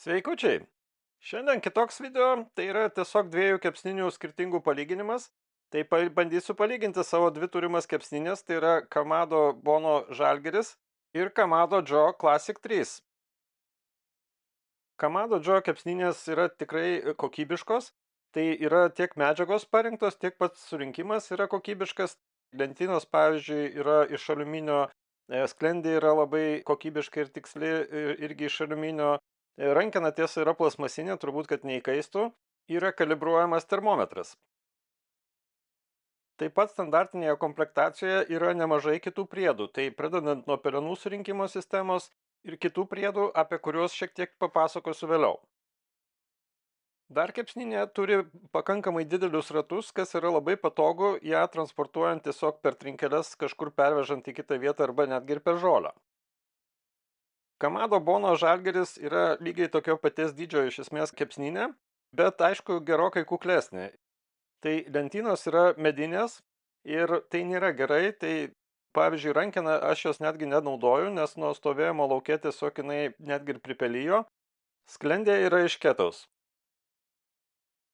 Sveikučiai! Šiandien kitoks video, tai yra tiesiog dviejų kepsninių skirtingų palyginimas. Tai bandysiu palyginti savo dvi turimas kepsninės, tai yra Kamado Bono Žalgiris ir Kamado Joe Classic 3. Kamado Joe kepsninės yra tikrai kokybiškos, tai yra tiek medžiagos parinktos, tiek pats surinkimas yra kokybiškas. Lentynos, pavyzdžiui, yra iš aliuminio, sklendė yra labai kokybiška ir tiksli, irgi iš aliuminio. Rankena tiesa yra plastmasinė, turbūt, kad neįkaistų. Yra kalibruojamas termometras. Taip pat standartinėje komplektacijoje yra nemažai kitų priedų, tai pradedant nuo pelenų surinkimo sistemos ir kitų priedų, apie kuriuos šiek tiek papasakosiu vėliau. Dar kepsninė turi pakankamai didelius ratus, kas yra labai patogu ją transportuojant tiesiog per trinkeles, kažkur pervežant į kitą vietą arba netgi ir per žolę. Kamado Bono Žalgiris yra lygiai tokio paties dydžio iš esmės kepsninė, bet aišku gerokai kuklesnė. Tai lentynos yra medinės ir tai nėra gerai, tai pavyzdžiui rankeną aš jos netgi nenaudoju, nes nuo stovėjimo lauke tiesiog jinai netgi ir pripelijo. Sklendė yra iš ketaus.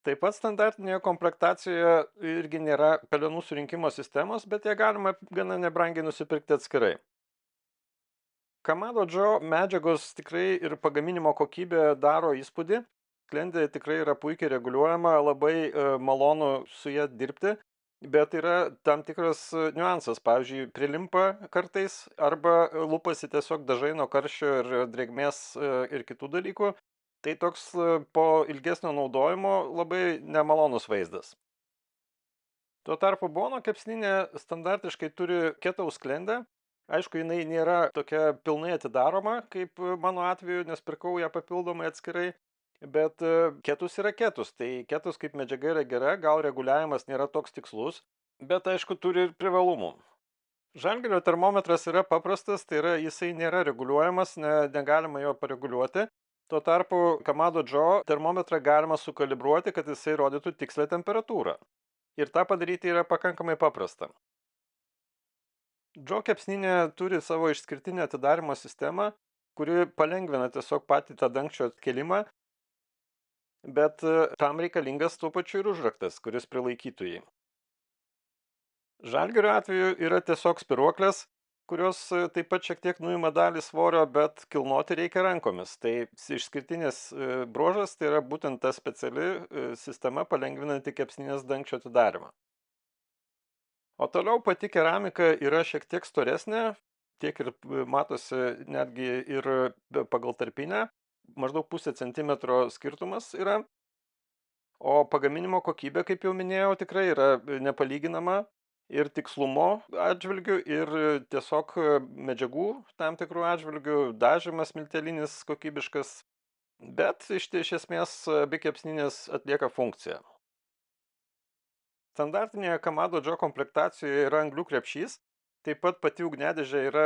Taip pat standartinėje komplektacijoje irgi nėra pelenų surinkimo sistemos, bet ją galima gana nebrangiai nusipirkti atskirai. Kamado Joe medžiagos tikrai ir pagaminimo kokybė daro įspūdį. Sklendė tikrai yra puikiai reguliuojama, labai malonu su ja dirbti, bet yra tam tikras niuansas. Pavyzdžiui, prilimpa kartais arba lupasi tiesiog dažai nuo karščio ir drėgmės ir kitų dalykų. Tai toks po ilgesnio naudojimo labai nemalonus vaizdas. Tuo tarpu Bono kepsninė standartiškai turi ketaus sklendę. Aišku, jinai nėra tokia pilnai atidaroma, kaip mano atveju, nes pirkau ją papildomai atskirai, bet ketus yra ketus, tai ketus kaip medžiaga yra gera, gal reguliavimas nėra toks tikslus, bet aišku turi ir privalumų. Žalgirio termometras yra paprastas, tai yra jisai nėra reguliuojamas, negalima jo pareguliuoti. Tuo tarpu Kamado Joe termometrą galima sukalibruoti, kad jisai rodytų tikslę temperatūrą. Ir tą padaryti yra pakankamai paprasta. Joe kepsninė turi savo išskirtinę atidarimo sistemą, kuri palengvina tiesiog patį tą dangčio atkėlimą, bet tam reikalingas tuo pačiu ir užraktas, kuris prilaikytų jį. Žalgirio atveju yra tiesiog spiruoklės, kurios taip pat šiek tiek nuima dalį svorio, bet kilnoti reikia rankomis. Tai išskirtinis bruožas, tai yra būtent ta speciali sistema palengvinanti kepsninės dangčio atidarimą. O toliau pati keramika yra šiek tiek storesnė, tiek ir matosi netgi ir pagal tarpinę, maždaug pusę centimetro skirtumas yra. O pagaminimo kokybė, kaip jau minėjau, tikrai yra nepalyginama ir tikslumo atžvilgių, ir tiesiog medžiagų tam tikrų atžvilgių, dažymas miltelinis kokybiškas, bet iš esmės abi kepsninės atlieka funkciją. Standartinėje Kamado Joe komplektacijoje yra anglių krepšys, taip pat pati ugniadėžė yra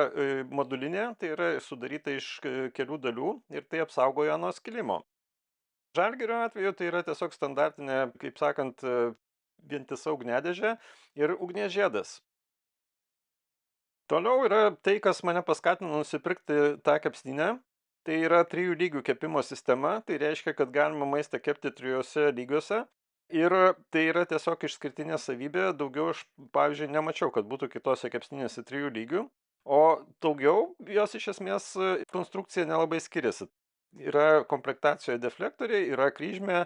modulinė, tai yra sudaryta iš kelių dalių ir tai apsaugoja nuo skilimo. Žalgirio atveju tai yra tiesiog standartinė, kaip sakant, vientisa ugniadėžė ir ugnies žiedas. Toliau yra tai, kas mane paskatino nusipirkti tą kepsninę. Tai yra 3 lygių kepimo sistema, tai reiškia, kad galima maistą kepti 3 lygiuose. Ir tai yra tiesiog išskirtinė savybė, daugiau aš, pavyzdžiui, nemačiau, kad būtų kitose kepsninėse 3 lygių, o daugiau jos iš esmės konstrukcija nelabai skiriasi. Yra komplektacijoje deflektoriai, yra kryžmė,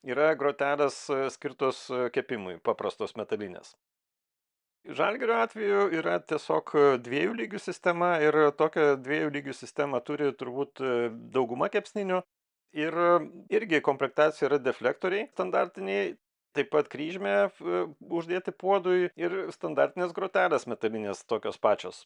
yra grotelės skirtos kepimui, paprastos metalinės. Žalgirio atveju yra tiesiog 2 lygių sistema ir tokią 2 lygių sistemą turi turbūt dauguma kepsninių. Ir irgi komplektacija yra deflektoriai standartiniai, taip pat kryžmė uždėti puodui ir standartinės grotelės metalinės tokios pačios.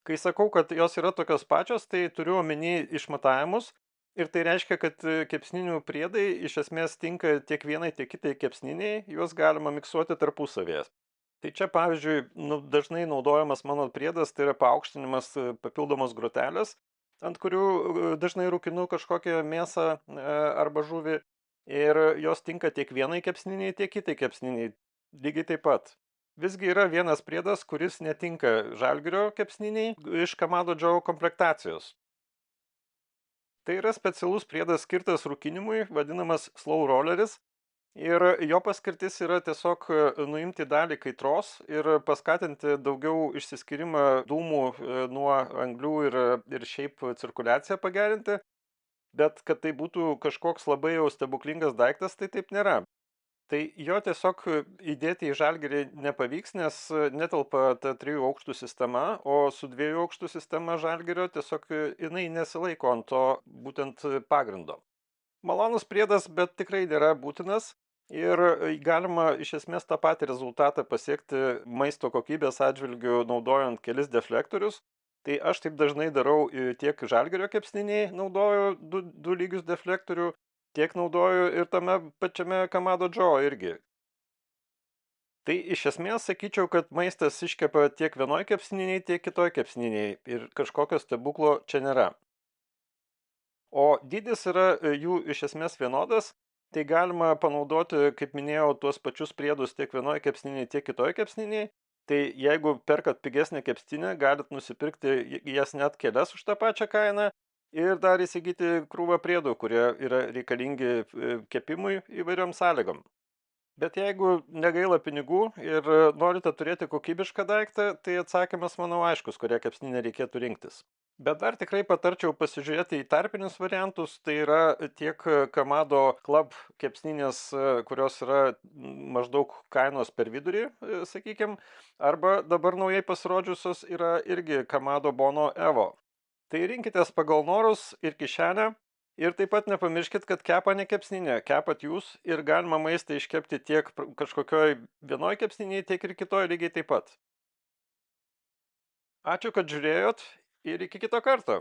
Kai sakau, kad jos yra tokios pačios, tai turiu omeny išmatavimus ir tai reiškia, kad kepsninių priedai iš esmės tinka tiek vienai, tiek kitai kepsniniai, juos galima miksuoti tarpusavėje. Tai čia, pavyzdžiui, dažnai naudojamas mano priedas, tai yra paaukštinimas papildomos grotelės, ant kurių dažnai rūkinu kažkokią mėsą arba žuvį ir jos tinka tiek vienai kepsniniai, tiek kitai kepsniniai, lygiai taip pat. Visgi yra vienas priedas, kuris netinka Žalgirio kepsniniai iš Kamado Joe komplektacijos. Tai yra specialus priedas skirtas rūkinimui, vadinamas slow rolleris. Ir jo paskirtis yra tiesiog nuimti dalį kaitros ir paskatinti daugiau išsiskyrimą dūmų nuo anglių ir šiaip cirkuliaciją pagerinti. Bet kad tai būtų kažkoks labai jau stebuklingas daiktas, tai taip nėra. Tai jo tiesiog įdėti į žalgirį nepavyks, nes netelpa ta 3 aukštų sistema, o su 2 aukštų sistema žalgirio tiesiog jinai nesilaiko ant to būtent pagrindo. Malonus priedas, bet tikrai nėra būtinas. Ir galima iš esmės tą patį rezultatą pasiekti maisto kokybės atžvilgiu naudojant kelis deflektorius. Tai aš taip dažnai darau tiek žalgirio kepsniniai naudoju du lygius deflektorių, tiek naudoju ir tame pačiame Kamado Joe irgi. Tai iš esmės sakyčiau, kad maistas iškepa tiek vienoj kepsniniai, tiek kitoj kepsniniai ir kažkokio stebuklo čia nėra. O dydis yra jų iš esmės vienodas, tai galima panaudoti, kaip minėjau, tuos pačius priedus tiek vienoj kepsniniai, tiek kitoj kepsniniai. Tai jeigu perkat pigesnę kepsninę, galit nusipirkti jas net kelias už tą pačią kainą ir dar įsigyti krūvą priedų, kurie yra reikalingi kepimui įvairiom sąlygom. Bet jeigu negaila pinigų ir norite turėti kokybišką daiktą, tai atsakymas, manau, aiškus, kurią kepsninę reikėtų rinktis. Bet dar tikrai patarčiau pasižiūrėti į tarpinius variantus, tai yra tiek Kamado Club kepsninės, kurios yra maždaug kainos per vidurį, sakykime, arba dabar naujai pasirodžiusios yra irgi Kamado Bono Evo. Tai rinkitės pagal norus ir kišenę. Ir taip pat nepamirškit, kad kepa ne kepsninė, kepat jūs ir galima maistą iškepti tiek kažkokioj vienoj kepsninėje, tiek ir kitoj lygiai taip pat. Ačiū, kad žiūrėjot ir iki kito karto.